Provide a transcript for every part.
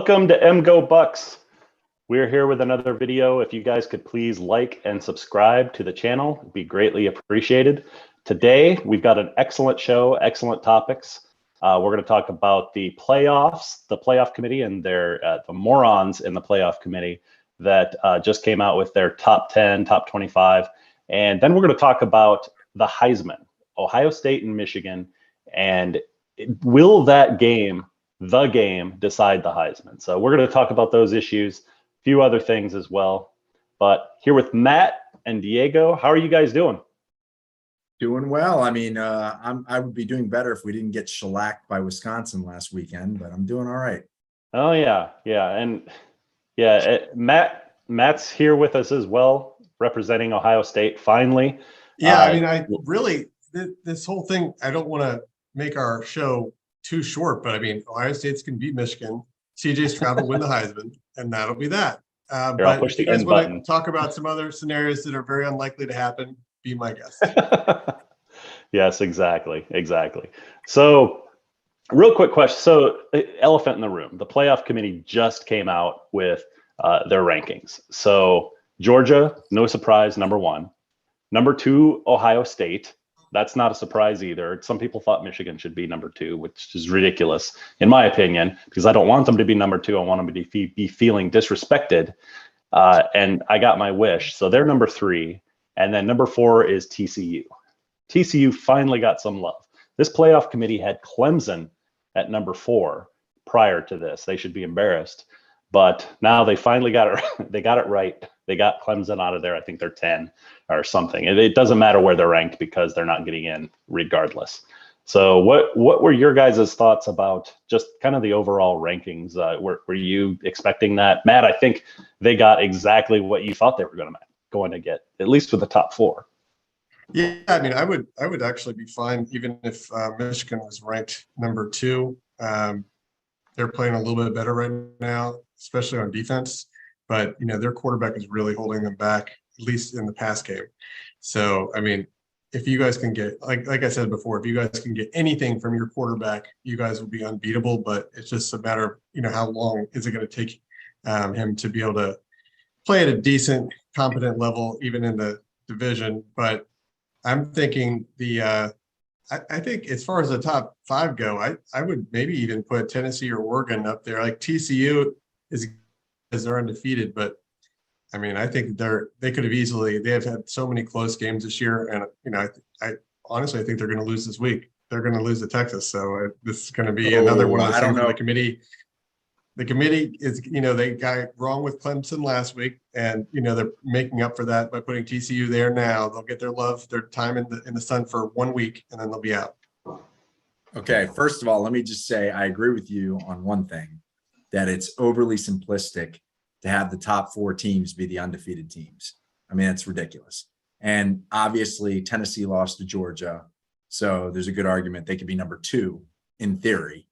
Welcome to MgoBucks. We're here with another video. If you guys could please like and subscribe to the channel, it'd be greatly appreciated. Today, we've got an excellent show, excellent topics. We're going to talk about the playoffs, the playoff committee, and their the morons in the playoff committee that just came out with their top 10, top 25. And then we're going to talk about the Heisman, Ohio State and Michigan, and will that game, the game, decide the Heisman? So we're going to talk about those issues, a few other things as well. But here with Matt and Diego, how are you guys doing? Doing well. I mean, I would be doing better if we didn't get shellacked by Wisconsin last weekend, but I'm doing all right. Oh yeah, and Matt's here with us as well, representing Ohio State finally. Yeah, I mean, I really this whole thing. I don't want to make our show too short, but I mean, Ohio State's can beat Michigan. CJ Stroud will win the Heisman, and that'll be that. But if you guys want to talk about some other scenarios that are very unlikely to happen, be my guest. Yes, exactly. So real quick question. So elephant in the room, the playoff committee just came out with their rankings. So Georgia, no surprise, number one. Number two, Ohio State. That's not a surprise either. Some people thought Michigan should be number two, which is ridiculous, in my opinion, because I don't want them to be number two. I want them to be feeling disrespected. And I got my wish. So they're number three. And then number four is TCU. TCU finally got some love. This playoff committee had Clemson at number four prior to this. They should be embarrassed. But now they finally got it. They got it right. They got Clemson out of there. I think they're 10 or something. It doesn't matter where they're ranked because they're not getting in regardless. So what were your guys' thoughts about just kind of the overall rankings? Were you expecting that? Matt, I think they got exactly what you thought they were going to get, at least with the top four. Yeah, I mean, I would actually be fine even if Michigan was ranked number two. They're playing a little bit better right now, especially on defense. But, you know, their quarterback is really holding them back, at least in the pass game. So, I mean, if you guys can get, like I said before, if you guys can get anything from your quarterback, you guys will be unbeatable. But it's just a matter of, you know, how long is it going to take him to be able to play at a decent, competent level, even in the division. But I'm thinking I think as far as the top five go, I would maybe even put Tennessee or Oregon up there. Like TCU they're undefeated, but I mean, I think they could have easily. They have had so many close games this year, and you know, I honestly think they're going to lose this week. They're going to lose to Texas, so this is going to be another one of those things. The committee is, you know, they got wrong with Clemson last week, and you know they're making up for that by putting TCU there now. They'll get their love, their time in the sun for 1 week, and then they'll be out. Okay, first of all, let me just say I agree with you on one thing, that it's overly simplistic to have the top four teams be the undefeated teams. I mean, that's ridiculous. And obviously Tennessee lost to Georgia. So there's a good argument they could be number two in theory.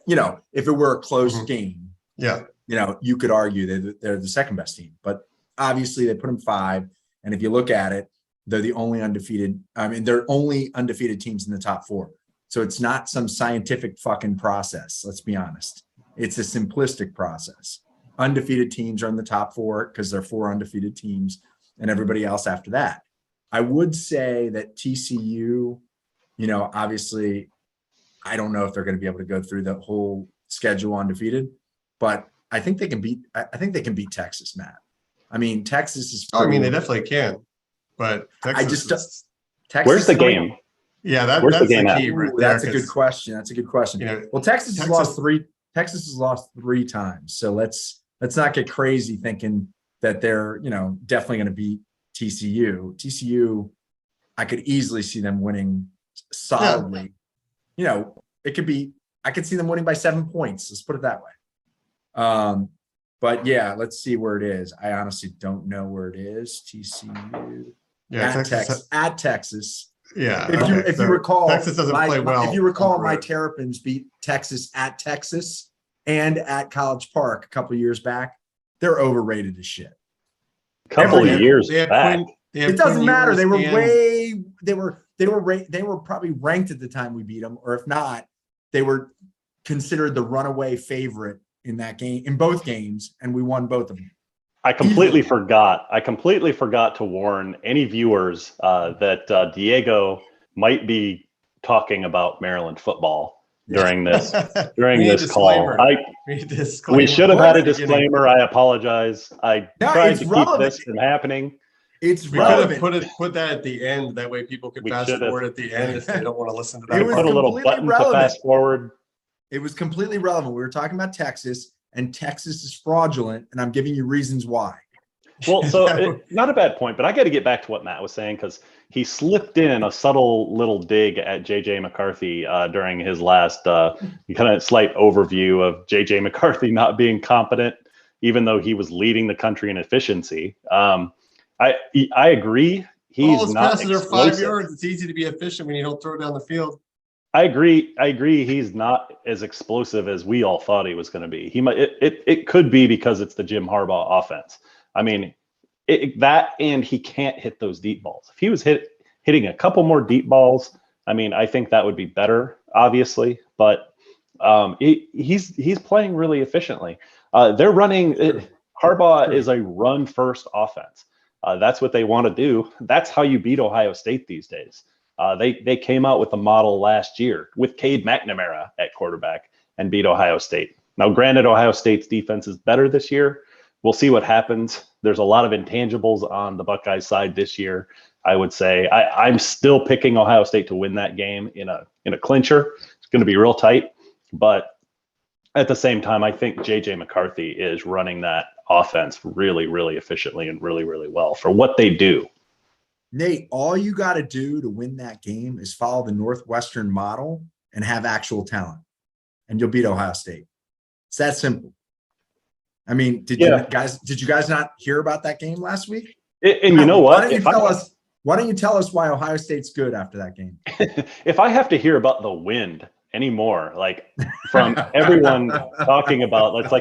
You know, if it were a close game, yeah, you know, you could argue that they're the second best team, but obviously they put them five. And if you look at it, they're the only undefeated. I mean, they're only undefeated teams in the top four. So it's not some scientific fucking process. Let's be honest. It's a simplistic process. Undefeated teams are in the top four because they're four undefeated teams and everybody else after that. I would say that TCU, you know, obviously, I don't know if they're going to be able to go through the whole schedule undefeated, but I think they can beat Texas, Matt. I mean, Texas is I mean, they definitely can, but Texas where's the game? Yeah, that's the key right there. That's a good question. You know, well, Texas has lost three times. So let's not get crazy thinking that they're, you know, definitely going to beat TCU. TCU, I could easily see them winning solidly. Yeah. You know, I could see them winning by 7 points. Let's put it that way. But yeah, let's see where it is. I honestly don't know where it is. TCU at Texas. Yeah. If you recall, Texas doesn't play well. If you recall, my Terrapins beat Texas at Texas and at College Park a couple of years back. They're overrated as shit. Couple of years back. It doesn't matter. They were probably ranked at the time we beat them, or if not, they were considered the runaway favorite in that game, in both games, and we won both of them. I completely forgot to warn any viewers that Diego might be talking about Maryland football during this call. We should have had a disclaimer. I apologize. I tried to keep this from happening. It's we relevant. could have put that at the end. That way people could fast forward at the end if they don't want to listen to that. It was put a little button to fast forward. It was completely relevant. We were talking about Texas, and Texas is fraudulent, and I'm giving you reasons why. Well, so not a bad point, but I got to get back to what Matt was saying, because he slipped in a subtle little dig at JJ McCarthy during his last kind of slight overview of JJ McCarthy not being competent, even though he was leading the country in efficiency. I agree. He's not passes are 5 yards. It's easy to be efficient when you don't throw down the field. I agree. He's not as explosive as we all thought he was going to be. It could be because it's the Jim Harbaugh offense. I mean, and he can't hit those deep balls. If he was hitting a couple more deep balls, I mean, I think that would be better, obviously. But he's playing really efficiently. They're running. Harbaugh is a run-first offense. That's what they want to do. That's how you beat Ohio State these days. They came out with a model last year with Cade McNamara at quarterback and beat Ohio State. Now, granted, Ohio State's defense is better this year. We'll see what happens. There's a lot of intangibles on the Buckeyes side this year. I would say I'm still picking Ohio State to win that game in a clincher. It's going to be real tight, but at the same time, I think JJ McCarthy is running that offense really, really efficiently and really, really well for what they do. Nate, all you got to do to win that game is follow the Northwestern model and have actual talent, and you'll beat Ohio State. It's that simple. I mean, did you guys not hear about that game last week? And you know what? Why don't you tell us why Ohio State's good after that game? If I have to hear about the wind anymore, like from everyone talking about,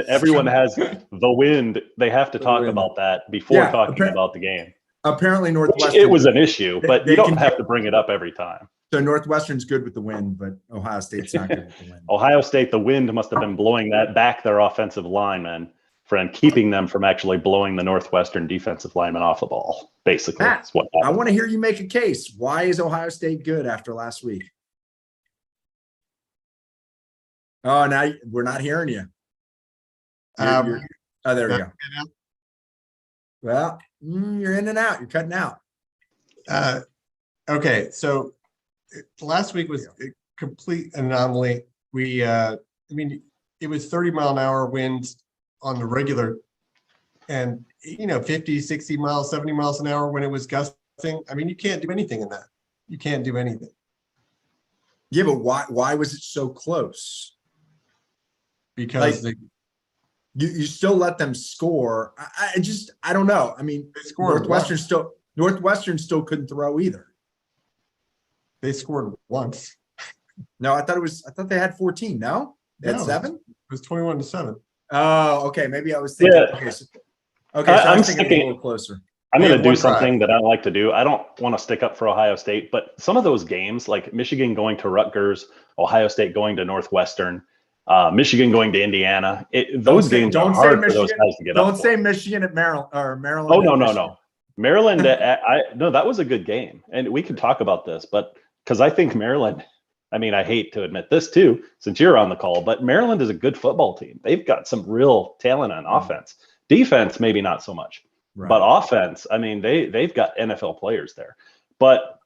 everyone has the wind. They have to talk about that before talking about the game. Apparently, Northwestern. It was an issue, but you don't have to bring it up every time. So Northwestern's good with the wind, but Ohio State's not good with the wind. Ohio State, the wind must have been blowing that back their offensive linemen, keeping them from actually blowing the Northwestern defensive lineman off the ball. Basically, Matt, that's what happened. I want to hear you make a case. Why is Ohio State good after last week? Oh, now we're not hearing you. There we go. Well, you're in and out. You're cutting out. Okay, so last week was a complete anomaly. It was 30-mile-an-hour winds on the regular, and 50, 60 miles, 70 miles an hour when it was gusting. I mean, you can't do anything in that. You can't do anything. Yeah, but why was it so close? Because you still let them score. I don't know. I mean, Northwestern still couldn't throw either. They scored once. No, I thought they had 14. No, they had 7. It was 21-7. Oh, okay. Maybe I was thinking. Yeah. So I was thinking a little closer. I'm going to do something that I like to do. I don't want to stick up for Ohio State, but some of those games, like Michigan going to Rutgers, Ohio State going to Northwestern, Michigan going to Indiana, those games are hard for those guys to get up. Don't say Michigan at Maryland or Maryland. Oh, no. Maryland, no, that was a good game. And we could talk about this, but because I think Maryland, I mean, I hate to admit this too, since you're on the call, but Maryland is a good football team. They've got some real talent on offense. Defense, maybe not so much. Right. But offense, I mean, they've got NFL players there. But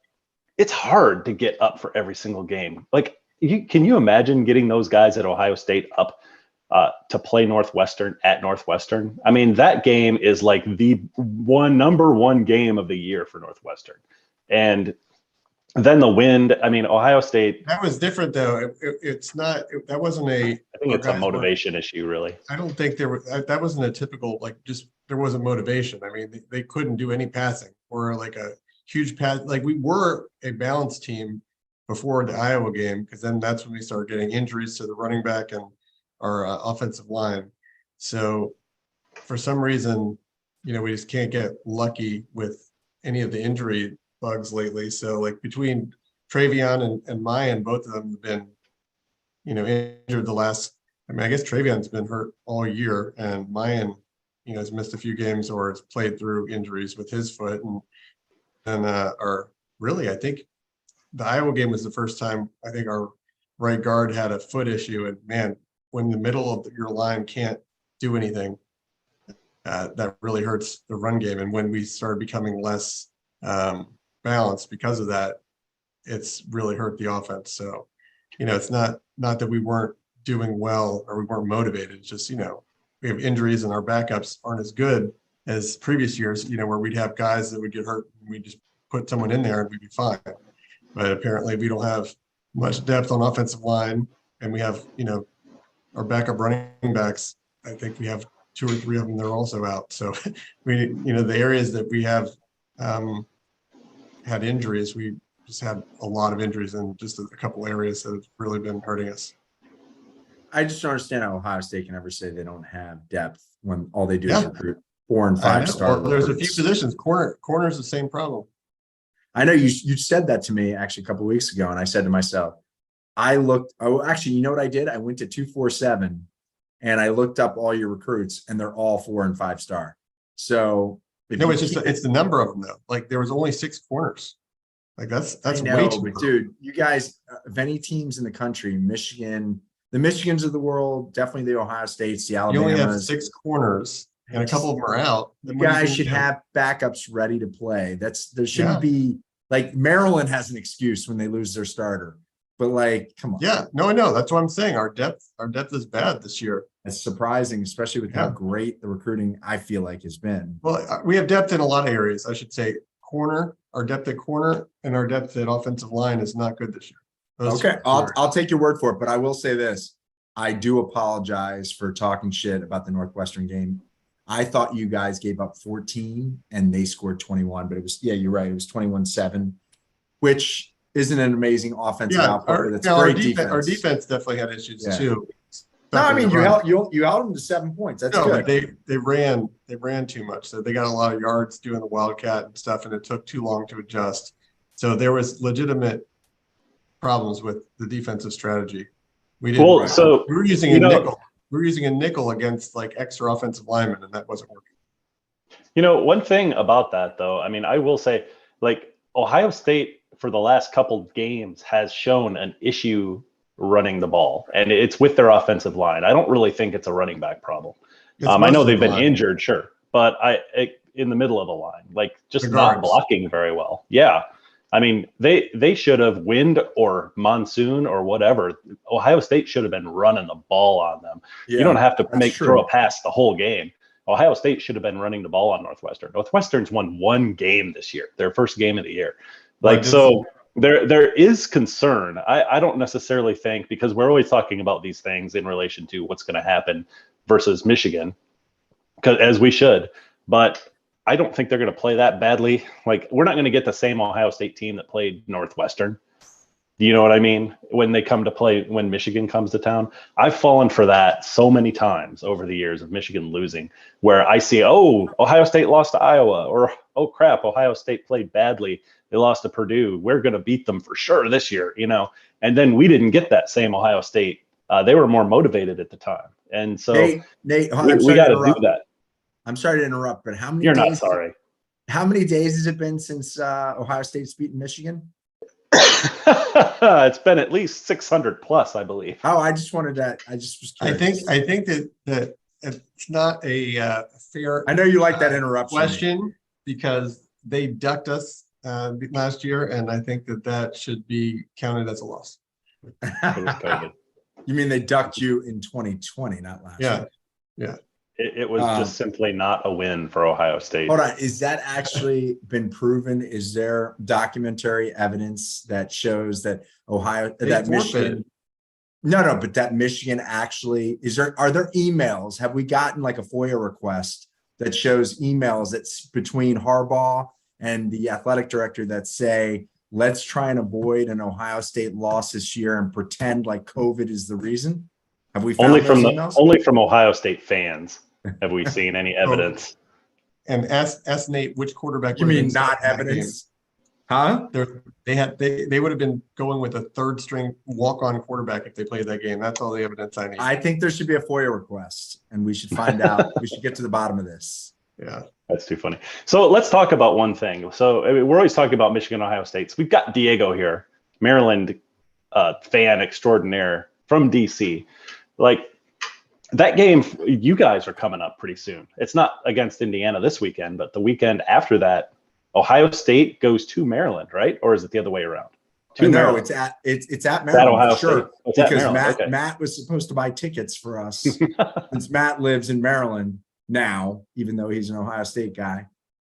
it's hard to get up for every single game. Like, can you imagine getting those guys at Ohio State up to play Northwestern at Northwestern? I mean, that game is like the number one game of the year for Northwestern. And then the wind, I mean, Ohio State. That was different, though. It's not, that wasn't a. I think it's a motivation issue, really. I don't think that wasn't a typical, there wasn't motivation. I mean, they couldn't do any passing or like a huge pass. Like, we were a balanced team before the Iowa game, because then that's when we started getting injuries to the running back and our offensive line. So for some reason, we just can't get lucky with any of the injury bugs lately. So like between Travion and Mayan, both of them have been, injured the last I mean, I guess Travion's been hurt all year, and Mayan, has missed a few games or has played through injuries with his foot, and our really, I think the Iowa game was the first time I think our right guard had a foot issue, and man, when the middle of your line can't do anything, that really hurts the run game. And when we started becoming less balanced because of that, it's really hurt the offense. So, it's not that we weren't doing well or we weren't motivated. It's just, we have injuries and our backups aren't as good as previous years, where we'd have guys that would get hurt and we just put someone in there and we'd be fine. But apparently we don't have much depth on offensive line, and we have, our backup running backs. I think we have 2 or 3 of them. They're also out. So the areas that we have had injuries, we just had a lot of injuries in just a couple areas that have really been hurting us. I just don't understand how Ohio State can ever say they don't have depth when all they do is recruit 4 and 5 star. Well, there's a few positions. Corner's the same problem. I know you said that to me actually a couple of weeks ago, and I said to myself, actually, you know what I did? I went to 247 and I looked up all your recruits, and they're all 4 and 5 star. So it's the number of them though. Like there was only 6 corners. Like that's way too much. Dude, you guys, of any teams in the country, Michigan, the Michigans of the world, definitely the Ohio States, the Alabamas. You only have 6 corners, and a couple of them are out. You guys should have backups ready to play. There shouldn't be, like, Maryland has an excuse when they lose their starter. But, like, come on. Yeah, no, I know. That's what I'm saying. Our depth is bad this year. It's surprising, especially with how great the recruiting, I feel like, has been. Well, we have depth in a lot of areas. I should say our depth at corner and our depth at offensive line is not good this year. Okay, I'll take your word for it, but I will say this. I do apologize for talking shit about the Northwestern game. I thought you guys gave up 14 and they scored 21, but it was, you're right. It was 21-7, which isn't an amazing offensive output, but it's great defense. Our defense definitely had issues too. No, I mean, you held them to 7 points. That's good. But they ran too much. So they got a lot of yards doing the Wildcat and stuff, and it took too long to adjust. So there was legitimate problems with the defensive strategy. We were using a nickel. We were using a nickel against like extra offensive linemen, and that wasn't working. One thing about that though, I mean, I will say, like, Ohio State for the last couple games has shown an issue running the ball, and it's with their offensive line. I don't really think it's a running back problem. I know they've been injured, sure, but in the middle of the line, like just not blocking very well. Yeah. I mean, they should have wind or monsoon or whatever. Ohio State should have been running the ball on them. You don't have to throw a pass the whole game. Ohio State should have been running the ball on Northwestern. Northwestern's won 1 game this year, their first game of the year. There is concern. I don't necessarily think, because we're always talking about these things in relation to what's going to happen versus Michigan, as we should, but I don't think they're going to play that badly. Like, we're not going to get the same Ohio State team that played Northwestern. Do you know what I mean? When they come to play, when Michigan comes to town, I've fallen for that so many times over the years of Michigan losing, where I see, Ohio State lost to Iowa, or, oh crap, Ohio State played badly. They lost to Purdue. We're going to beat them for sure this year, and then we didn't get that same Ohio State. They were more motivated at the time. And so Nate, we got to do that. I'm sorry to interrupt, but how many You're not sorry. How many days has it been since Ohio State's beaten Michigan? It's been at least 600 plus, I believe. Oh, I just wanted that. I just was curious. I think that it's not a fair. I know you like that interruption question, because they ducked us last year, and I think that should be counted as a loss. You mean they ducked you in 2020, not last year? Yeah. It was just simply not a win for Ohio State. Hold on. Is that actually been proven? Is there documentary evidence that shows that Michigan? No, but that Michigan actually are there emails? Have we gotten like a FOIA request that shows emails that's between Harbaugh and the athletic director that say, let's try and avoid an Ohio State loss this year and pretend like COVID is the reason? Have we found only from Ohio State fans? Have we seen any evidence? And ask Nate which quarterback. You mean not evidence? Huh? They would have been going with a third string walk-on quarterback if they played that game. That's all the evidence I need. I think there should be a FOIA request, and we should find out. We should get to the bottom of this. Yeah. That's too funny. So let's talk about one thing. So I mean, we're always talking about Michigan, Ohio State. So we've got Diego here, Maryland fan extraordinaire from DC. Like that game, you guys are coming up pretty soon. It's not against Indiana this weekend, but the weekend after that, Ohio State goes to Maryland, right? Or is it the other way around? No, Maryland. it's at Maryland. At Ohio sure. State. It's Because okay. Matt was supposed to buy tickets for us since Matt lives in Maryland now, even though he's an Ohio State guy.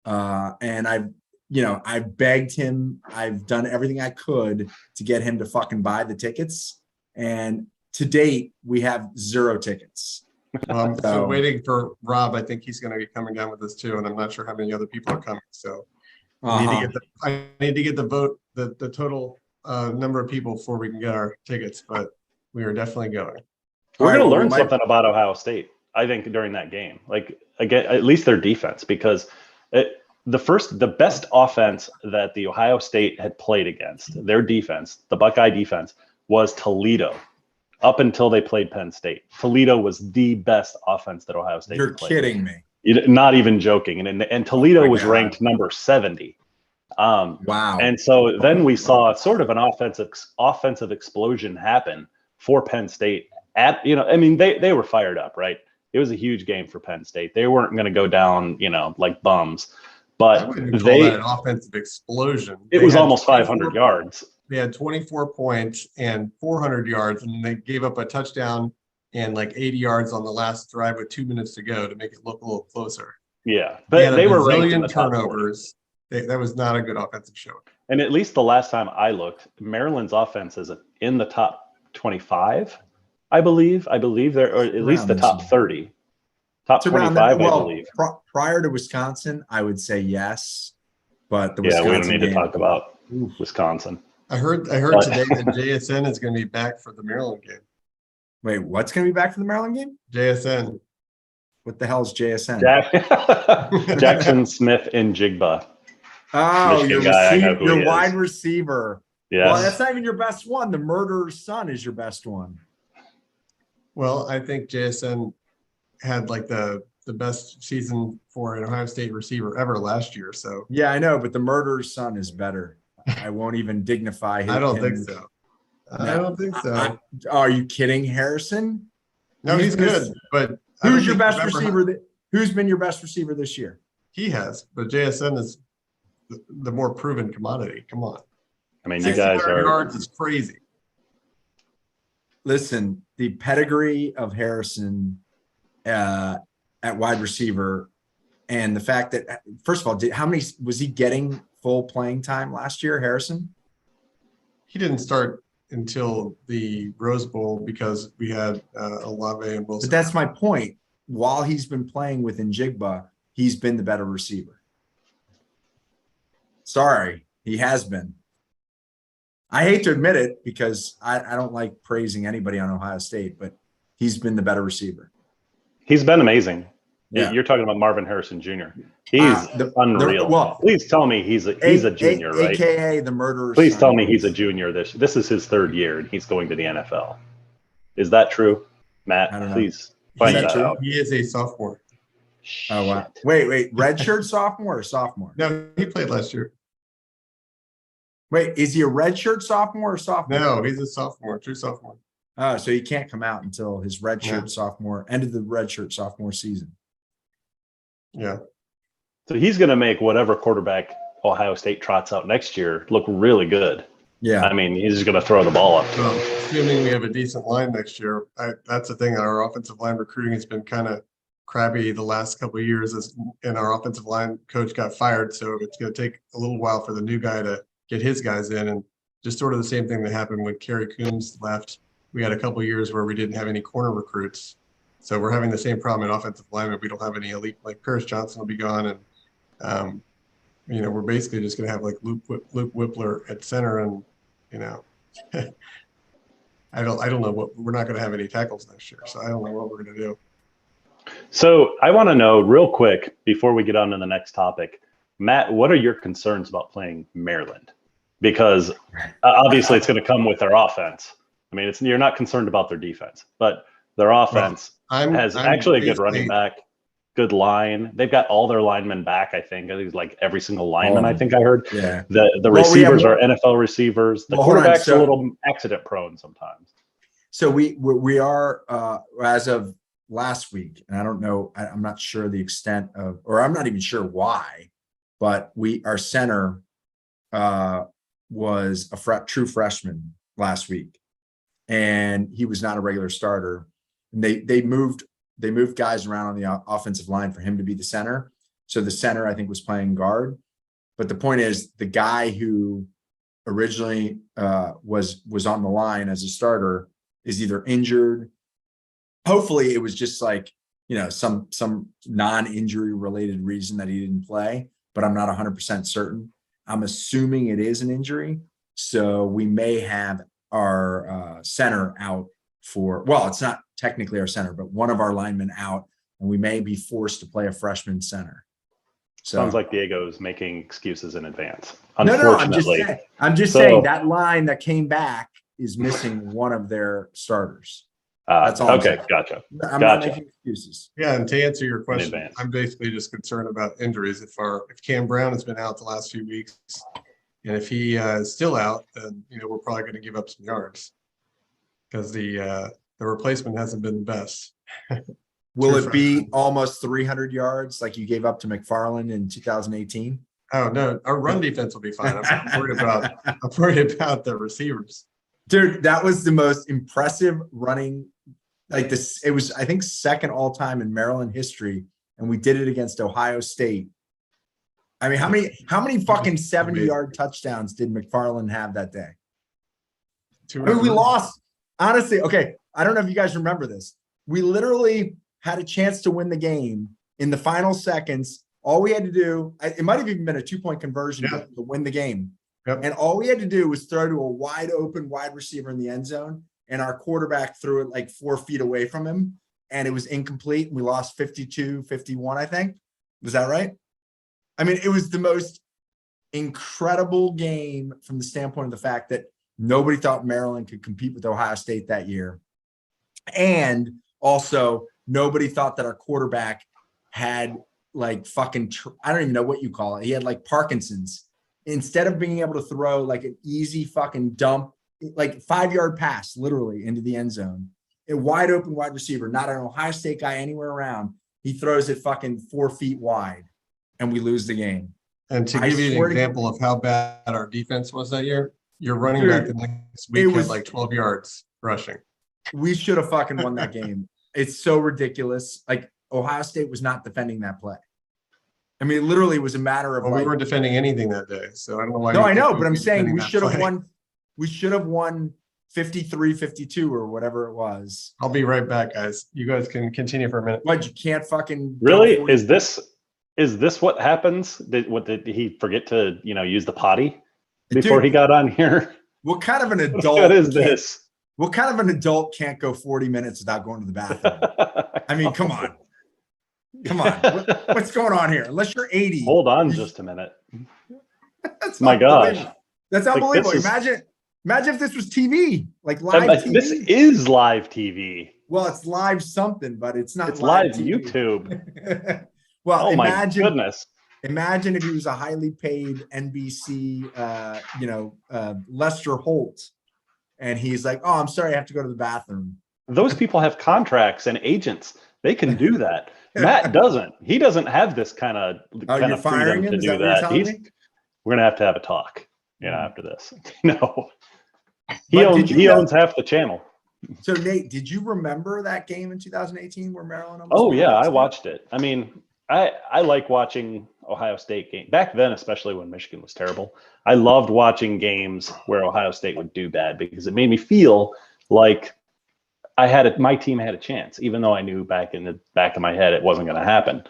And I've begged him. I've done everything I could to get him to fucking buy the tickets. And to date, we have 0 tickets. I'm still waiting for Rob. I think he's going to be coming down with us too, and I'm not sure how many other people are coming. So I need to get the vote, the total number of people before we can get our tickets. But we are definitely going. We're going to learn something about Ohio State, I think, during that game. Like again, at least their defense, because the best offense that the Ohio State had played against, their defense, the Buckeye defense, was Toledo. Up until they played Penn State, Toledo was the best offense that Ohio State. You're kidding me. Not even joking. And Toledo was ranked number 70. Wow. And so then we saw sort of an offensive explosion happen for Penn State. They were fired up, right? It was a huge game for Penn State. They weren't going to go down, like bums. But I wouldn't call that an offensive explosion. It was almost 500 yards. They had 24 points and 400 yards, and they gave up a touchdown and like 80 yards on the last drive with 2 minutes to go to make it look a little closer. Yeah, but they were ranked in the turnovers. That was not a good offensive show. And at least the last time I looked, Maryland's offense is in the top 25, I believe. I believe they're, or at least the top 30. Top 25, I believe. Prior to Wisconsin, I would say yes. But we don't need to talk about Wisconsin. I heard today that JSN is going to be back for the Maryland game. Wait, what's going to be back for the Maryland game? JSN. What the hell is JSN? Jackson Smith in Jigba. Oh, your wide receiver. Yes. Well, that's not even your best one. The murderer's son is your best one. Well, I think JSN had like the best season for an Ohio State receiver ever last year. So yeah, I know, but the murderer's son is better. I won't even dignify him. I don't think so. I don't think so. Are you kidding, Harrison? No, he's good. But who's your best receiver? Who's been your best receiver this year? He has, but JSN is the more proven commodity. Come on. I mean, you guys are yards is crazy. Listen, the pedigree of Harrison at wide receiver, and the fact that, first of all, how many was he getting full playing time last year, Harrison? He didn't start until the Rose Bowl because we had Olave and Wilson. But that's my point. While he's been playing with Njigba, he's been the better receiver. Sorry, he has been. I hate to admit it because I don't like praising anybody on Ohio State, but he's been the better receiver. He's been amazing. Yeah. You're talking about Marvin Harrison Jr. He's unreal. Please tell me he's a junior, right? AKA the murderer. Please tell me he's a junior. This is his 3rd year, and he's going to the NFL. Is that true, Matt? I don't know. Please find that out. He is a sophomore. Oh wow! Wait, redshirt sophomore or sophomore? No, he played last year. Wait, is he a redshirt sophomore or sophomore? No, he's a sophomore, true sophomore. Oh, so he can't come out until his redshirt sophomore, end of the redshirt sophomore season. Yeah. So he's going to make whatever quarterback Ohio State trots out next year look really good. Yeah. I mean, he's just going to throw the ball up. Well, assuming we have a decent line next year, that's the thing. Our offensive line recruiting has been kind of crabby the last couple of years, and our offensive line coach got fired. So it's going to take a little while for the new guy to get his guys in, and just sort of the same thing that happened when Kerry Coombs left. We had a couple of years where we didn't have any corner recruits. So we're having the same problem in offensive linemen. We don't have any elite, like Paris Johnson will be gone. And, we're basically just going to have like Luke Whippler at center. And, I don't know we're not going to have any tackles next year. So I don't know what we're going to do. So I want to know real quick before we get on to the next topic, Matt, what are your concerns about playing Maryland? Because obviously it's going to come with their offense. I mean, you're not concerned about their defense, but their offense has actually a good running back, good line. They've got all their linemen back, I think. I think it's like every single lineman, I think I heard. Yeah. The receivers are NFL receivers. The quarterback's a little accident prone sometimes. So we are as of last week, and I don't know, I'm not sure the extent of, or I'm not even sure why, but our center was a true freshman last week, and he was not a regular starter. And they moved guys around on the offensive line for him to be the center. So the center, I think, was playing guard. But the point is, the guy who originally was on the line as a starter is either injured. Hopefully it was just like, some non-injury related reason that he didn't play, but I'm not 100% certain. I'm assuming it is an injury. So we may have our center out it's not technically our center, but one of our linemen out, and we may be forced to play a freshman center. So, sounds like Diego's making excuses in advance. No, I'm just saying that line that came back is missing one of their starters. That's all. Okay, gotcha. I'm not making excuses. Yeah, and to answer your question, I'm basically just concerned about injuries. If Cam Brown has been out the last few weeks, and if he is still out, then we're probably going to give up some yards because the replacement hasn't been the best. Will it be almost 300 yards like you gave up to McFarland in 2018? Oh no, our run defense will be fine. I'm worried about the receivers. Dude, that was the most impressive running. Like this, it was, I think, second all time in Maryland history, and we did it against Ohio State. I mean, how many fucking 70-yard touchdowns did McFarland have that day? We lost. Honestly, okay, I don't know if you guys remember this. We literally had a chance to win the game in the final seconds. All we had to do, it might have even been a 2-point conversion to win the game. Yep. And all we had to do was throw to a wide open wide receiver in the end zone. And our quarterback threw it like 4 feet away from him. And it was incomplete. We lost 52-51, I think. Was that right? I mean, it was the most incredible game from the standpoint of the fact that nobody thought Maryland could compete with Ohio State that year. And also, nobody thought that our quarterback had like fucking, I don't even know what you call it. He had like Parkinson's. Instead of being able to throw like an easy fucking dump, like 5-yard pass, literally into the end zone, a wide open wide receiver, not an Ohio State guy anywhere around. He throws it fucking 4 feet wide, and we lose the game. And to give you an example of how bad our defense was that year, your running back the next week had like 12 yards rushing. We should have fucking won that game. It's so ridiculous. Like Ohio State was not defending that play. I mean, it literally was a matter of. Well, we weren't defending anything that day, so I don't know why. No, I know, but I'm saying we should have won. We should have won 53-52 or whatever it was. I'll be right back, guys. You guys can continue for a minute. What, you can't fucking really? Is this what happens? Did he forget to use the potty before he got on here? What kind of an adult? What is this? What kind of an adult can't go 40 minutes without going to the bathroom? I mean, come on. Come on. What's going on here? Unless you're 80. Hold on just a minute. My gosh. That's unbelievable. Imagine if this was TV, like live TV. This is live TV. Well, it's live something, but it's not. It's live YouTube. Well, my goodness. Imagine if he was a highly paid NBC, Lester Holt, and he's like, "Oh, I'm sorry, I have to go to the bathroom." Those people have contracts and agents. They can do that. Matt doesn't. He doesn't have this kind of freedom to do that. We're gonna have a talk, after this. No, he owns half the channel. So Nate, did you remember that game in 2018 where Maryland? I watched it. I mean, I like watching Ohio State games back then, especially when Michigan was terrible. I loved watching games where Ohio State would do bad because it made me feel like my team had a chance, even though I knew back in the back of my head it wasn't going to happen.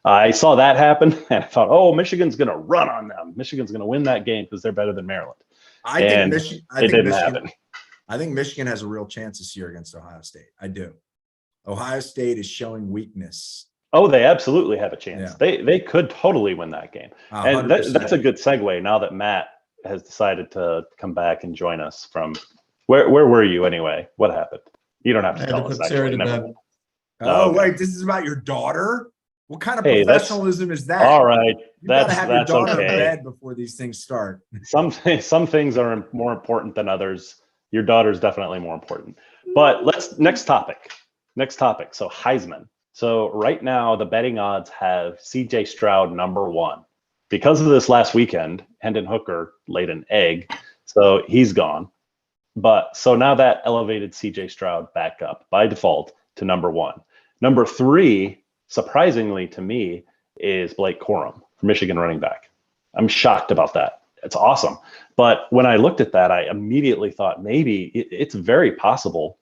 I saw that happen, and I thought, "Oh, Michigan's going to run on them. Michigan's going to win that game because they're better than Maryland." It didn't happen. I think Michigan has a real chance this year against Ohio State. I do. Ohio State is showing weakness. Oh, they absolutely have a chance. Yeah. They could totally win that game. And 100%. that's a good segue now that Matt has decided to come back and join us from where were you anyway? What happened? You don't have I to had to tell us put Sarah actually. to Never. bed. Oh, Okay. wait, this is about your daughter? What kind of Hey, that's professionalism is that? all right. You gotta That's have your daughter in okay. bed before these things start. Some things are more important than others. Your daughter's definitely more important. But next topic. Next topic. So Heisman. So right now the betting odds have CJ Stroud #1. Because of this last weekend, Hendon Hooker laid an egg, so he's gone. But so now that elevated CJ Stroud back up by default to #1. #3, surprisingly to me, is Blake Corum, Michigan running back. I'm shocked about that. It's awesome. But when I looked at that, I immediately thought maybe it's very possible.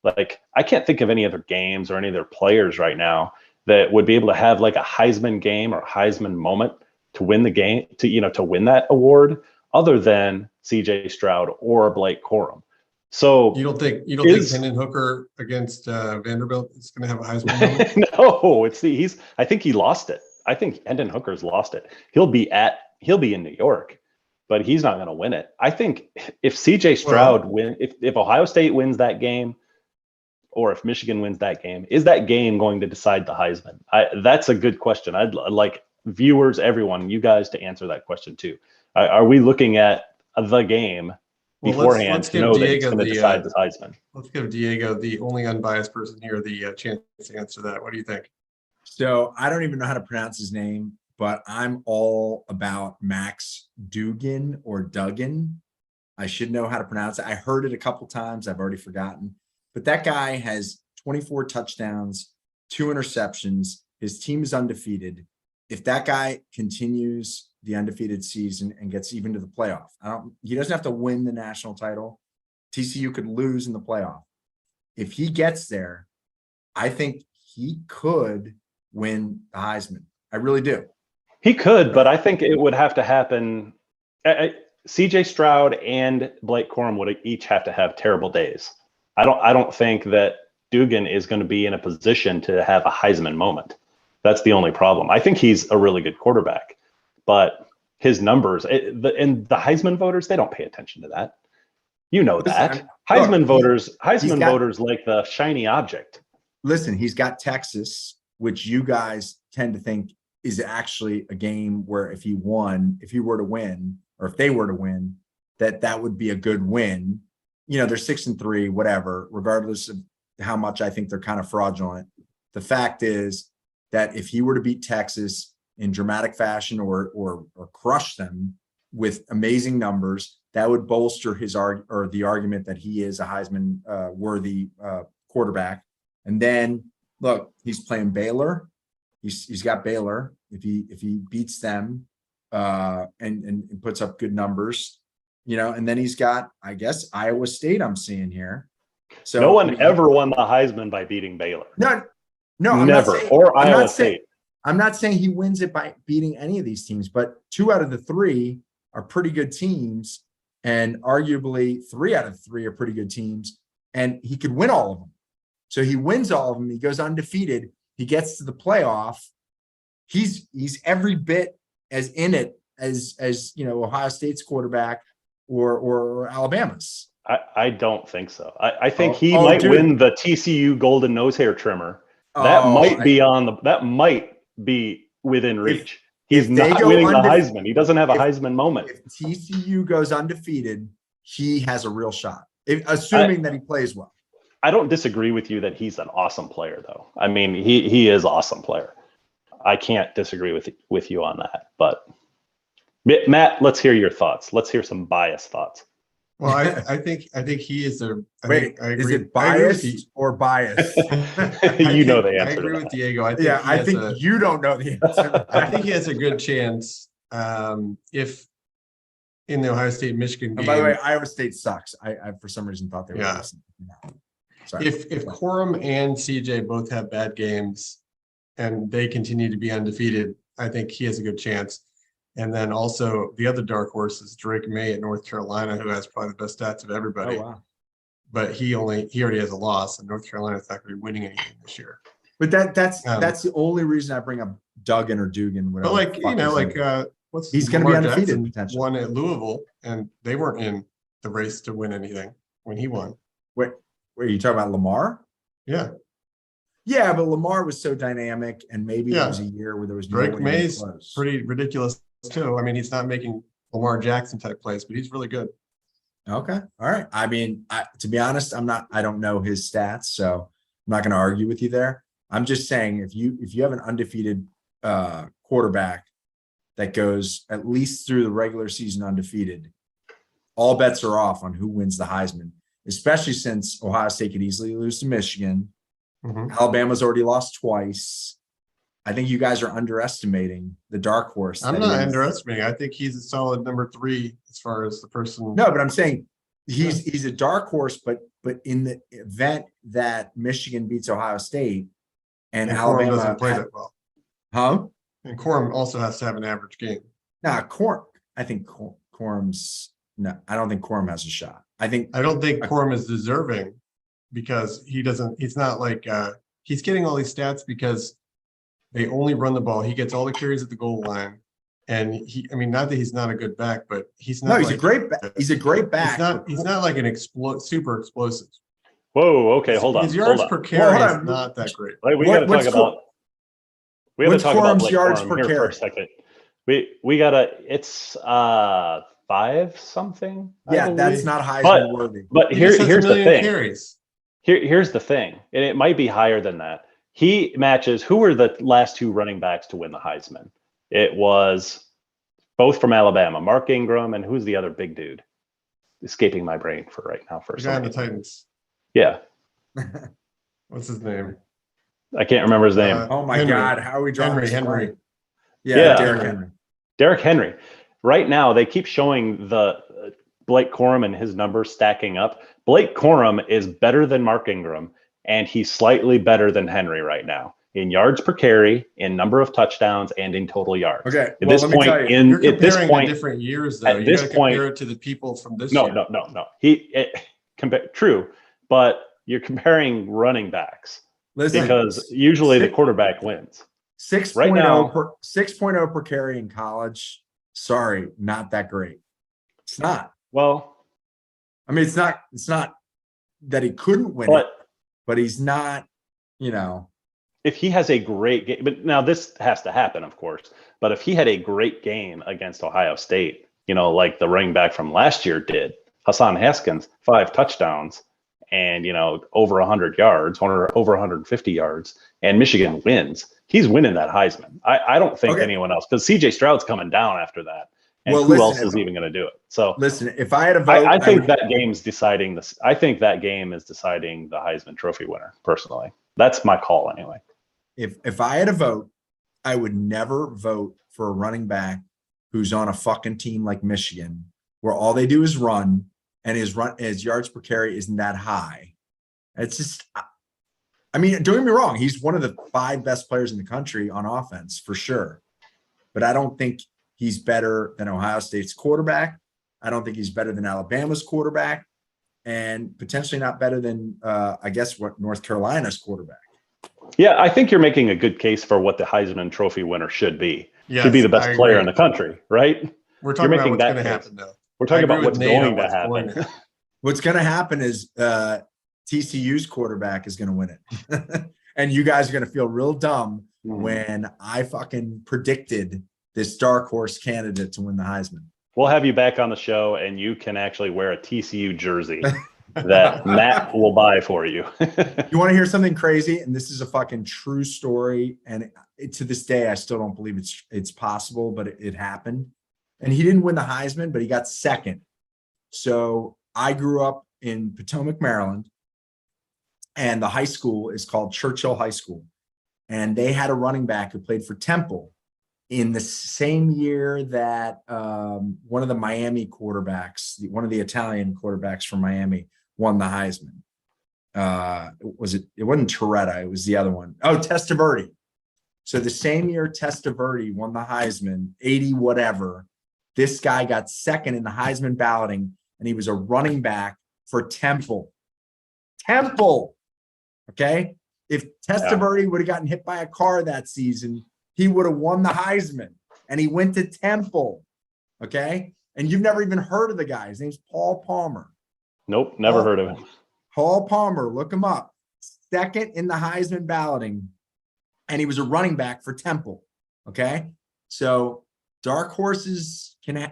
Like, I can't think of any other games or any other players right now that would be able to have like a Heisman game or Heisman moment to win the game, to win that award, other than CJ Stroud or Blake Corum. So You don't think Hendon Hooker against Vanderbilt is going to have a Heisman moment? no, I think he lost it. I think Hendon Hooker's lost it. He'll be in New York, but he's not going to win it. I think if CJ Stroud if Ohio State wins that game, or if Michigan wins that game, is that game going to decide the Heisman? That's a good question. I'd like viewers, everyone, you guys to answer that question too. Are we looking at the game beforehand to know that it's going to decide the Heisman? Let's give Diego, the only unbiased person here, the chance to answer that. What do you think? So I don't even know how to pronounce his name, but I'm all about Max Duggan or Duggan. I should know how to pronounce it. I heard it a couple times. I've already forgotten. But that guy has 24 touchdowns, 2 interceptions. His team is undefeated. If that guy continues the undefeated season and gets even to the playoff, he doesn't have to win the national title. TCU could lose in the playoff. If he gets there, I think he could win the Heisman. I really do. He could, but I think it would have to happen. CJ Stroud and Blake Corum would each have to have terrible days. I don't think that Duggan is going to be in a position to have a Heisman moment. That's the only problem. I think he's a really good quarterback, but his numbers and the Heisman voters, they don't pay attention to that. You know that. Heisman voters like the shiny object. Listen, he's got Texas, which you guys tend to think is actually a game where if he were to win, or if they were to win, that would be a good win. They're 6-3, whatever, regardless of how much I think they're kind of fraudulent. The fact is that if he were to beat Texas in dramatic fashion or crush them with amazing numbers, that would bolster the argument that he is a Heisman worthy quarterback. And then look, he's playing Baylor. He's got Baylor. If he beats them and puts up good numbers, and then he's got, I guess, Iowa State I'm seeing here. So no one ever won the Heisman by beating Baylor. No, never. Or Iowa State. I'm not saying he wins it by beating any of these teams, but 2 out of the 3 are pretty good teams, and arguably 3 out of 3 are pretty good teams, and he could win all of them. So he wins all of them. He goes undefeated. He gets to the playoff. He's every bit as in it as Ohio State's quarterback or Alabama's. I don't think so. I think he might win the TCU Golden Nose Hair Trimmer. That might be within reach. He's not winning the Heisman. He doesn't have a Heisman moment. If TCU goes undefeated, he has a real shot, assuming that he plays well. I don't disagree with you that he's an awesome player, though. I mean, he is an awesome player. I can't disagree with you on that. But Matt, let's hear your thoughts. Let's hear some biased thoughts. Well, I think he is a. Is it biased or biased? You know the answer. I agree with Diego. I think you don't know the answer. I think he has a good chance if in the Ohio State Michigan game. By the way, Iowa State sucks. I for some reason thought they were. Yeah. Sorry. If Corum and CJ both have bad games and they continue to be undefeated, I think he has a good chance. And then also the other dark horse is Drake May at North Carolina, who has probably the best stats of everybody. Oh, wow. But he already has a loss, and North Carolina's not going to be winning anything this year. But that's the only reason I bring up Duggan or Dugan. But like, what's he's going to be undefeated Jackson potentially. won at Louisville, and they weren't in the race to win anything when he won. Wait, are you talking about Lamar? Yeah. Yeah, but Lamar was so dynamic, and maybe it was a year where there was Drake May's close. Pretty ridiculous too. I mean, he's not making Lamar Jackson type plays, but he's really good. Okay, all right. I mean, to be honest, I don't know his stats, so I'm not going to argue with you there. I'm just saying if you have an undefeated quarterback that goes at least through the regular season undefeated, all bets are off on who wins the Heisman, especially since Ohio State could easily lose to Michigan. Mm-hmm. Alabama's already lost twice. I think you guys are underestimating the dark horse. I'm not underestimating. I think he's a solid number 3 as far as the person. No, but I'm saying he's a dark horse, but in the event that Michigan beats Ohio State and Alabama doesn't play that well. Huh? And Corum also has to have an average game. Nah, Corum. I think Corum's no. I don't think Corum has a shot. I don't think Corum is deserving because he doesn't. He's not like he's getting all these stats because they only run the ball. He gets all the carries at the goal line, and I mean, not that he's not a good back, but he's not. No, he's a great back. He's a great back. He's not like an super explosive. Whoa. Okay. Hold on. His yards per carry is not that great. Right, we got to talk about. We have to talk about Blake yards Corum per here carry for a second. We gotta. It's 5 something. Yeah, that's not Heisman worthy. But here's the thing. Carries. Here's the thing, and it might be higher than that. He matches. Who were the last 2 running backs to win the Heisman? It was both from Alabama, Mark Ingram, and who's the other big dude? Escaping my brain for right now. For the guy on the Titans. Yeah. What's his name? I can't remember his name. Oh my God! How are we drawing Henry? Yeah, Derrick Henry. Derrick Henry. Right now, they keep showing the Blake Corum and his numbers stacking up. Blake Corum is better than Mark Ingram, and he's slightly better than Henry right now in yards per carry, in number of touchdowns, and in total yards. Okay. At this point, at this point, different years though. At this point, compare it to the people from this year. No. True, but you're comparing running backs. Listen, because usually the quarterback wins. 6.0 right now, per 6.0 per carry in college. Sorry, not that great. It's not. Well, I mean, it's not that he couldn't win it, but he's not, if he has a great game, but now this has to happen, of course, but if he had a great game against Ohio State, like the running back from last year did, Hassan Haskins, 5 touchdowns and, over 100 yards, or over 150 yards, and Michigan wins, he's winning that Heisman. I don't think anyone else, because CJ Stroud's coming down after that. And who else is even going to do it? So listen, if I had a vote, I think that game's deciding this. I think that game is deciding the Heisman Trophy winner, personally. That's my call anyway. If I had a vote, I would never vote for a running back who's on a fucking team like Michigan, where all they do is run, and his yards per carry isn't that high. It's just, I mean, don't get me wrong, he's one of the 5 best players in the country on offense for sure, but I don't think he's better than Ohio State's quarterback. I don't think he's better than Alabama's quarterback, and potentially not better than, North Carolina's quarterback. Yeah, I think you're making a good case for what the Heisman Trophy winner should be. Yes, should be the best player in the country, right? We're talking about what's going to happen, though. We're talking about what's going to happen. What's going to happen is TCU's quarterback is going to win it. And you guys are going to feel real dumb when I fucking predicted this dark horse candidate to win the Heisman. We'll have you back on the show, and you can actually wear a TCU jersey that Matt will buy for you. You want to hear something crazy? And this is a fucking true story. And to this day, I still don't believe it's possible, but it happened. And he didn't win the Heisman, but he got second. So I grew up in Potomac, Maryland, and the high school is called Churchill High School. And they had a running back who played for Temple in the same year that one of the Miami quarterbacks, one of the Italian quarterbacks from Miami, won the Heisman. It wasn't Toretta, it was the other one. Oh, Testaverde. So the same year Testaverde won the Heisman, 80 whatever, this guy got second in the Heisman balloting, and he was a running back for Temple. Okay? If Testaverde would have gotten hit by a car that season, he would have won the Heisman. And he went to Temple. Okay. And you've never even heard of the guy. His name's Paul Palmer. Nope, never heard of him. Paul Palmer, look him up. Second in the Heisman balloting. And he was a running back for Temple. Okay. So dark horses can,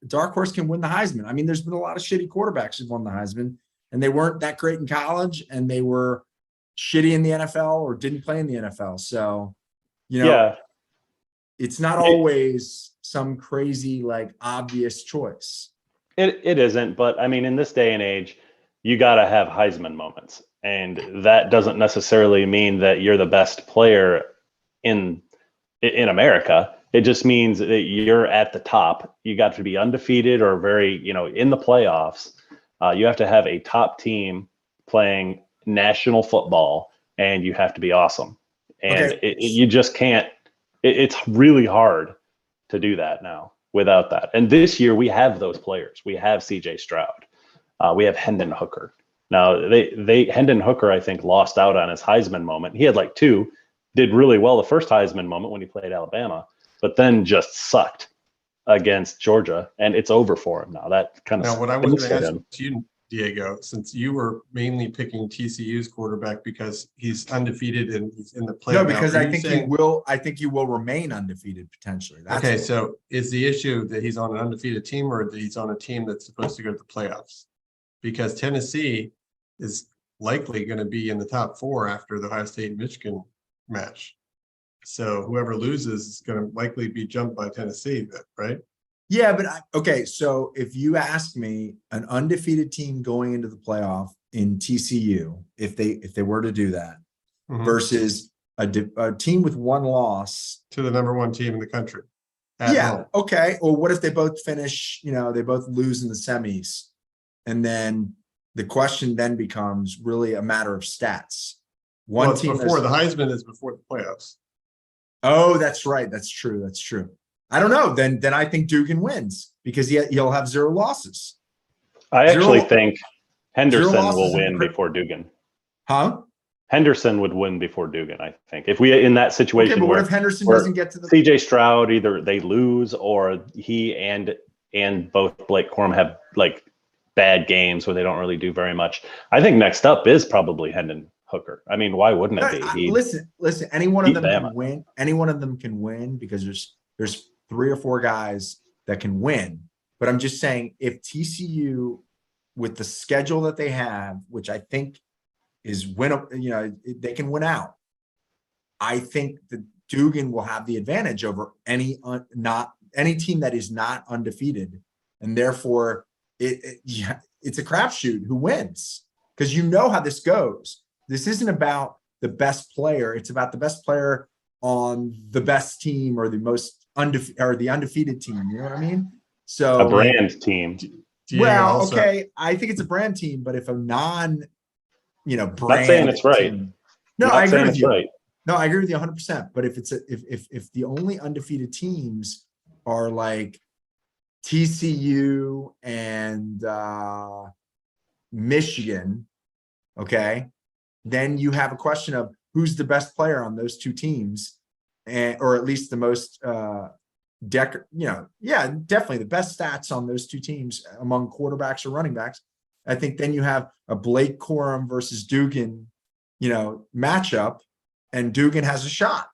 dark horse can win the Heisman. I mean, there's been a lot of shitty quarterbacks who've won the Heisman, and they weren't that great in college, and they were shitty in the NFL or didn't play in the NFL. So, it's not always some crazy, like, obvious choice. It isn't, but I mean, in this day and age, you got to have Heisman moments. And that doesn't necessarily mean that you're the best player in America. It just means that you're at the top. You got to be undefeated or very, in the playoffs. You have to have a top team playing national football, and you have to be awesome. And you just can't. It's really hard to do that now without that. And this year we have those players. We have C.J. Stroud. We have Hendon Hooker. Now Hendon Hooker, I think, lost out on his Heisman moment. He had like two, did really well the first Heisman moment when he played Alabama, but then just sucked against Georgia, and it's over for him now. That kind of. Now, what I was going to ask you, Diego, since you were mainly picking TCU's quarterback because he's undefeated and he's in the playoff. No, because I think you will remain undefeated potentially. Okay, so is the issue that he's on an undefeated team, or that he's on a team that's supposed to go to the playoffs? Because Tennessee is likely going to be in the top four after the Ohio State and Michigan match. So whoever loses is going to likely be jumped by Tennessee, right? Yeah, but so if you ask me, an undefeated team going into the playoff in TCU, if they were to do that, versus a team with one loss to the number one team in the country. Yeah. Okay. Or what if they both finish, they both lose in the semis, and then the question then becomes really a matter of stats. One team before the Heisman is before the playoffs. Oh, that's right. That's true. That's true. I don't know. Then I think Dugan wins because he'll have 0 losses. I actually think Henderson will win before Dugan. Huh? Henderson would win before Dugan, I think. If we in that situation, okay, but what if Henderson doesn't get to the CJ Stroud, either they lose or he and both Blake Corum have like bad games where they don't really do very much. I think next up is probably Hendon Hooker. I mean, why wouldn't it be? Listen. Any one of them can win. Any one of them can win because there's 3 or 4 guys that can win. But I'm just saying, if TCU, with the schedule that they have, which I think is they can win out. I think that Dugan will have the advantage over any team that is not undefeated, and therefore it's a crapshoot who wins, because how this goes. This isn't about the best player; it's about the best player on the best team or the most the undefeated team. You know what I mean? So a brand team. Well, okay, I think it's a brand team, but if a brand, not saying it's right. Team, no, I agree with you. Right. No, I agree with you 100%. But if if the only undefeated teams are like TCU and Michigan, okay, then you have a question of who's the best player on those two teams, or at least the most definitely the best stats on those two teams among quarterbacks or running backs. I think then you have a Blake Corum versus Dugan, matchup, and Dugan has a shot.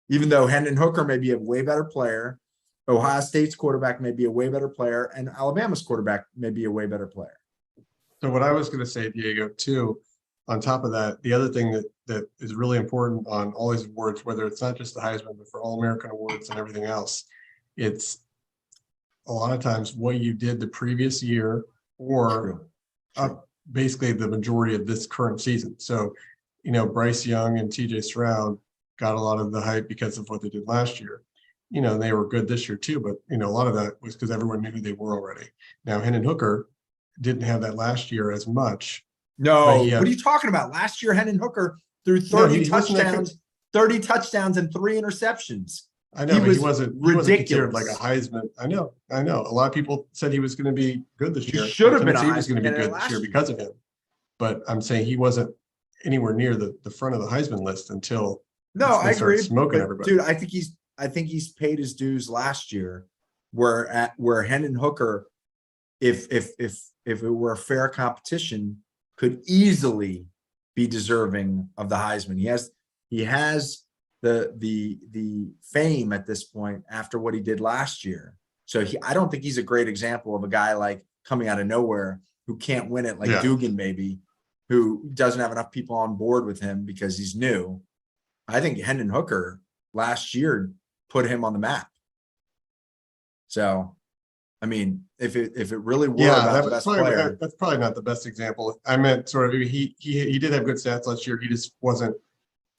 Even though Hendon Hooker may be a way better player, Ohio State's quarterback may be a way better player, and Alabama's quarterback may be a way better player. So what I was going to say, Diego, too, on top of that, the other thing that is really important on all these awards, whether it's not just the Heisman, but for All-American awards and everything else, it's a lot of times what you did the previous year or basically the majority of this current season. So, Bryce Young and TJ Stroud got a lot of the hype because of what they did last year. They were good this year too, but, a lot of that was because everyone knew who they were already. Now, Hendon Hooker didn't have that last year as much. No, what are you talking about? Last year, Hendon Hooker threw 30 touchdowns, 30 touchdowns and 3 interceptions. I know, he wasn't considered like a Heisman. I know. A lot of people said he was going to be good this year. He should have been. He was going to be good this year because of him. But I'm saying he wasn't anywhere near the front of the Heisman list until No, I start agree. smoking But, everybody. dude, I think he's paid his dues last year. Where Hendon Hooker, if it were a fair competition, could easily be deserving of the Heisman. He has the fame at this point after what he did last year. So I don't think he's a great example of a guy like coming out of nowhere who can't win it, like Dugan maybe, who doesn't have enough people on board with him because he's new. I think Hendon Hooker last year put him on the map. So, I mean, if it really were about the best player, that's probably not the best example. I meant sort of he did have good stats last year. He just wasn't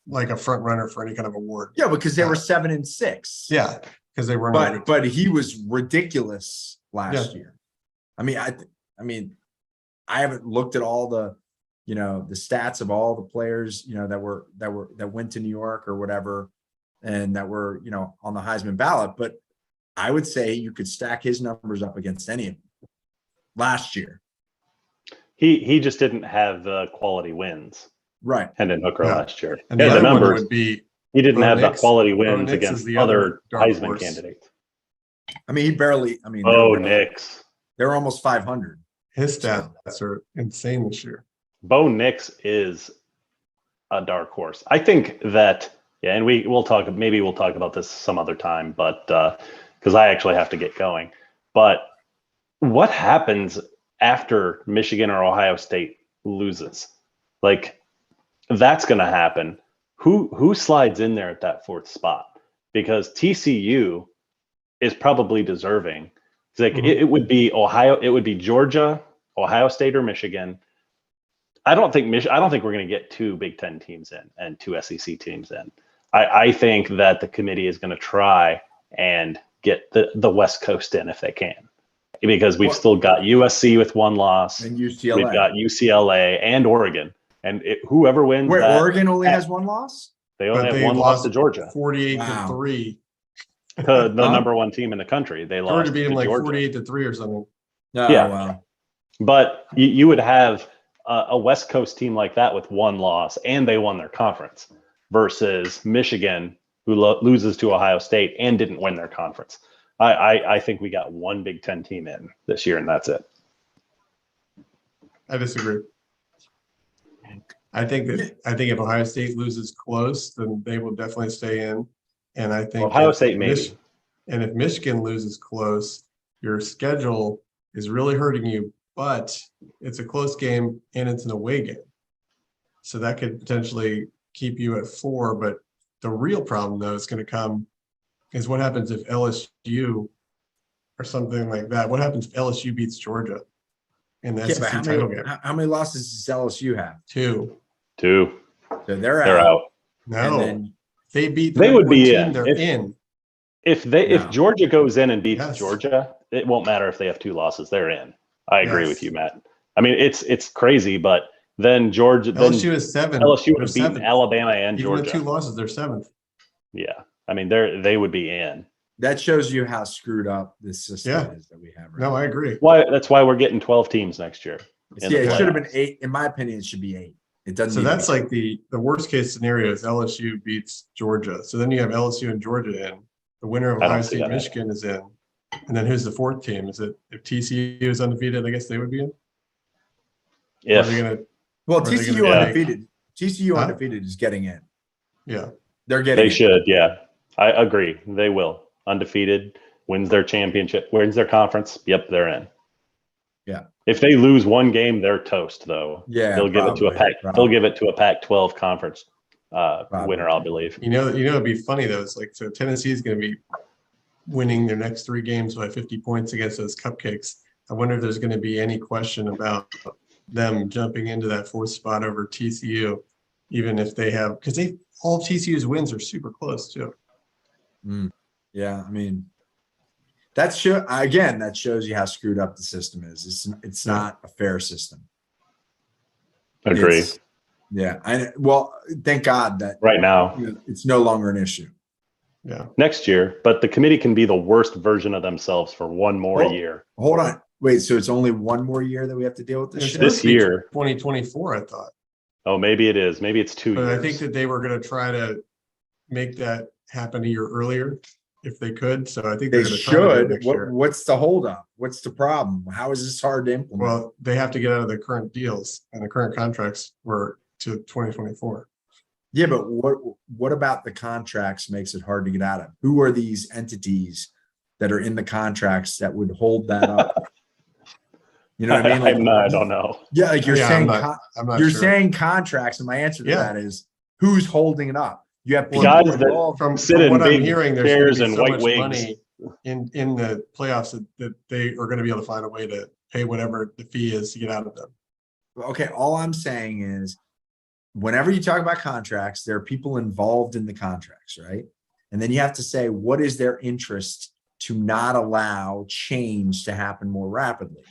like a front runner for any kind of award. Yeah, because they were 7-6. Yeah, because they were not. But he was ridiculous last year. I mean, I haven't looked at all the, the stats of all the players, that went to New York or whatever, and that were, on the Heisman ballot. But I would say you could stack his numbers up against any of them last year. He just didn't have the quality wins. Right. Hendon Hooker last year. And the other one would be he didn't have the quality wins Nix against the other Heisman horse. candidates. I mean, he barely. I mean, Nix. They're almost 500. His stats are insane this year. Bo Nix is a dark horse. I think that, and we'll talk about this some other time, but because I actually have to get going. But what happens after Michigan or Ohio State loses? Like, that's going to happen. Who slides in there at that fourth spot? Because TCU is probably deserving. It's like it would be Ohio, it would be Georgia, Ohio State, or Michigan. I don't think we're going to get 2 Big Ten teams in and 2 SEC teams in. I think that the committee is going to try and get the West Coast in if they can, because we've still got USC with 1 loss, and UCLA. We've got UCLA and Oregon, and whoever wins. Wait, Oregon only has 1 loss? They only have 1 loss to Georgia. 48-3. The number 1 team in the country. They lost. Georgia beat him like Georgia. 48-3 or something. Oh, yeah, wow. But you would have a West Coast team like that with 1 loss, and they won their conference, versus Michigan, who loses to Ohio State and didn't win their conference. I think we got 1 Big Ten team in this year, and that's it. I disagree. I think if Ohio State loses close, then they will definitely stay in. And I think Ohio State maybe. And if Michigan loses close, your schedule is really hurting you, but it's a close game and it's an away game. So that could potentially keep you at 4. But the real problem, though, is going to come is what happens if LSU or something like that. What happens if LSU beats Georgia in the SEC title game? How many losses does LSU have? 2. So they're out. No, they beat. They would be in. They're in. If Georgia goes in and beats Georgia, it won't matter if they have 2 losses. They're in. I agree with you, Matt. I mean, it's crazy, but then LSU is 7. LSU would have beaten Alabama and Georgia. Even with 2 losses, they're 7th. Yeah, I mean, they would be in. That shows you how screwed up this system is that we have. Right now. I agree. That's why we're getting 12 teams next year. It should have been 8. In my opinion, it should be 8. It doesn't. So that's like the worst case scenario is LSU beats Georgia. So then you have LSU and Georgia in. The winner of Ohio State Michigan is in. And then who's the 4th team? Is it if TCU is undefeated? I guess they would be in. Yes. TCU undefeated. TCU undefeated is getting in. Yeah, they're getting. They should. Yeah, I agree. They will. Undefeated, wins their championship, wins their conference. Yep, they're in. Yeah. If they lose 1 game, they're toast, though. Yeah, they'll give it to a Pac. They'll give it to a Pac-12 conference winner, I believe. It'd be funny though. It's like, so Tennessee is going to be winning their next 3 games by 50 points against those cupcakes. I wonder if there's going to be any question about them jumping into that 4th spot over TCU, even if they have, because all of TCU's wins are super close too. Yeah, I mean, that shows you how screwed up the system is. It's not a fair system. Agree. Thank God that right now it's no longer an issue. Yeah. Next year, but the committee can be the worst version of themselves for 1 more year. Hold on. Wait, so it's only 1 more year that we have to deal with this shit? This year. 2024, I thought. Oh, maybe it is. Maybe it's 2 But years. I think that they were going to try to make that happen a year earlier if they could. So I think They they're going to try to do it should. next year. What's the holdup? What's the problem? How is this hard to implement? Well, they have to get out of the current deals, and the current contracts were to 2024. Yeah, but what about the contracts makes it hard to get out of? Who are these entities that are in the contracts that would hold that up? You know what I mean? Like, I don't know. Yeah, like you're saying, I'm not you're sure. saying contracts, and my answer to that is who's holding it up? You have The people guys that involved. From sit in what I'm big hearing, there's going chairs to be and so white much wigs. money in the playoffs that they are going to be able to find a way to pay whatever the fee is to get out of them. Okay, all I'm saying is, whenever you talk about contracts, there are people involved in the contracts, right? And then you have to say, what is their interest to not allow change to happen more rapidly?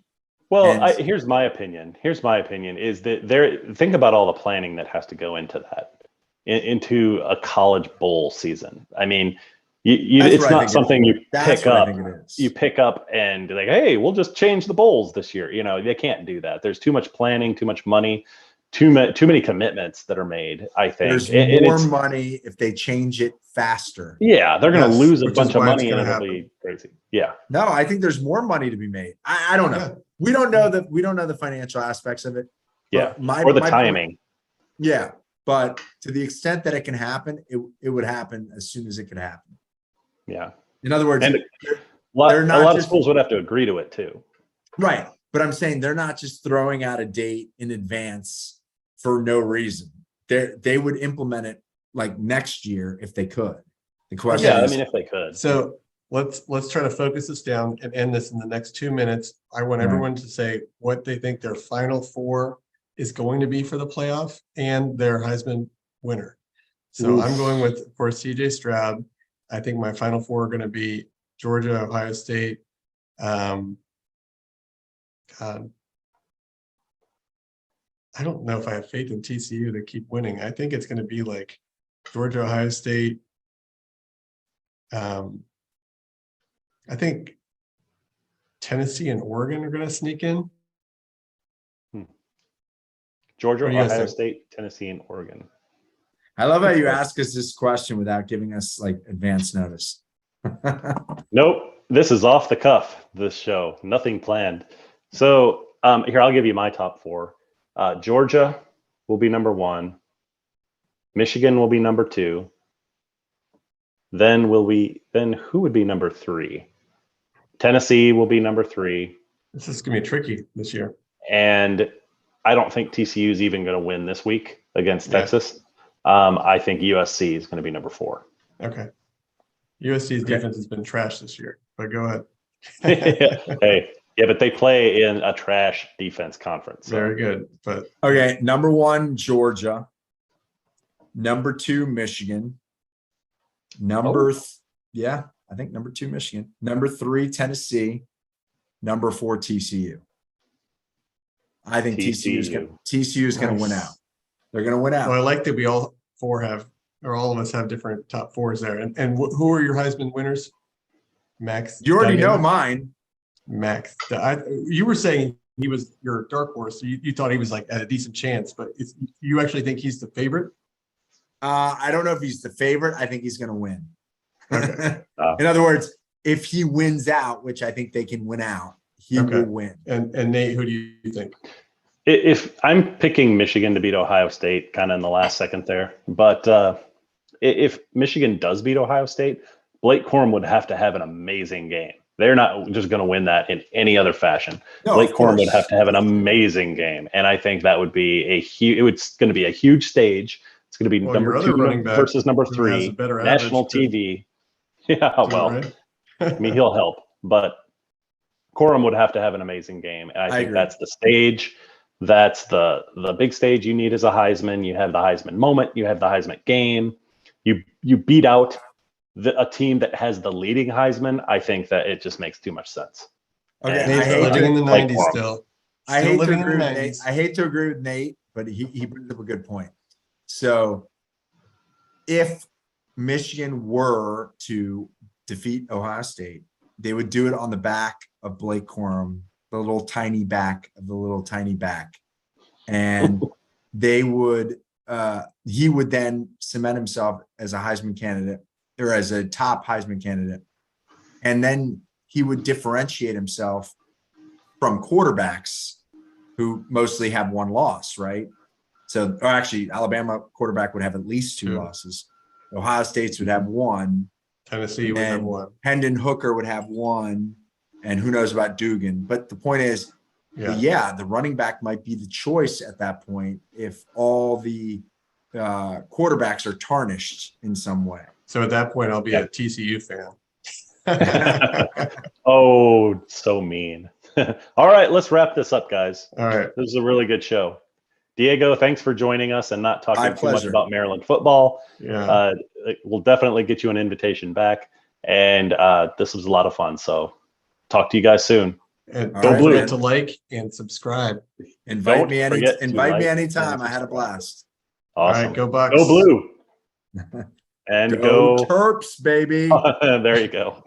Well, here's my opinion. Is that think about all the planning that has to go into that, into a college bowl season. I mean, it's not something you pick up. You pick up and like, hey, we'll just change the bowls this year. They can't do that. There's too much planning, too much money, too many commitments that are made. I think there's more money if they change it faster. Yeah, they're going to lose a bunch of money and it'll happen. be crazy. Yeah. No, I think there's more money to be made. I don't know. Yeah. We don't know the financial aspects of it. Yeah. Or the timing. Point, yeah. But to the extent that it can happen, it would happen as soon as it could happen. Yeah. In other words, and a lot of schools would have to agree to it too. Right. But I'm saying they're not just throwing out a date in advance for no reason. They would implement it like next year if they could. The question is, if they could. So let's try to focus this down and end this in the next 2 minutes. I want everyone to say what they think their final four is going to be for the playoff and their Heisman winner. So I'm going for CJ Stroud. I think my final four are going to be Georgia, Ohio State. God, I don't know if I have faith in TCU to keep winning. I think it's going to be like Georgia, Ohio State. I think Tennessee and Oregon are going to sneak in. Georgia, Ohio State, Tennessee, and Oregon. I love how you ask us this question without giving us like advance notice. Nope. This is off the cuff, this show. Nothing planned. So here, I'll give you my top four. Georgia will be number one. Michigan will be number two. Then who would be number three? Tennessee will be number three. This is going to be tricky this year. And I don't think TCU is even going to win this week against Texas. I think USC is going to be number four. Okay. USC's defense has been trash this year, but go ahead. But they play in a trash defense conference. So. Very good. But okay, number one, Georgia. Number two, Michigan. I think number two, Michigan. Number three, Tennessee. Number four, TCU. I think TCU is going to win out. They're going to win out. Well, I like that we all of us have different top fours there. And who are your Heisman winners? Max. You already know mine. Max. You were saying he was your dark horse. So you thought he was like at a decent chance, but you actually think he's the favorite? I don't know if he's the favorite. I think he's going to win. Okay. In other words, if he wins out, which I think they can win out, he will win. And Nate, who do you think? If I'm picking Michigan to beat Ohio State kind of in the last second there, but if Michigan does beat Ohio State, Blake Corum would have to have an amazing game. They're not just going to win that in any other fashion. No, Blake Corum would have to have an amazing game. And I think that would be it's going to be a huge stage. It's going to be number two versus number three, national TV. Yeah, well, I mean, he'll help, but Corum would have to have an amazing game. And I think that's the stage. That's the big stage you need as a Heisman. You have the Heisman moment. You have the Heisman game. You beat out a team that has the leading Heisman. I think that it just makes too much sense. Okay, living in the 90s still. I hate to agree with Nate, but he brings up a good point. So if Michigan were to defeat Ohio State, they would do it on the back of Blake Corum, the little tiny back of the little tiny back. And he would then cement himself as a Heisman candidate or as a top Heisman candidate. And then he would differentiate himself from quarterbacks who mostly have one loss, right? So, or actually, Alabama quarterback would have at least two losses. Ohio State's would have one. Tennessee would have one. Hendon Hooker would have one. And who knows about Dugan. But the point is, the running back might be the choice at that point if all the quarterbacks are tarnished in some way. So at that point, I'll be a TCU fan. Oh, so mean. All right, let's wrap this up, guys. All right. This is a really good show. Diego, thanks for joining us and not talking too much about Maryland football. Yeah. We'll definitely get you an invitation back. And this was a lot of fun. So talk to you guys soon. And don't forget to like and subscribe. Invite me anytime. I had a blast. Awesome. All right, go Bucks. Go Blue. And go Terps, baby. There you go.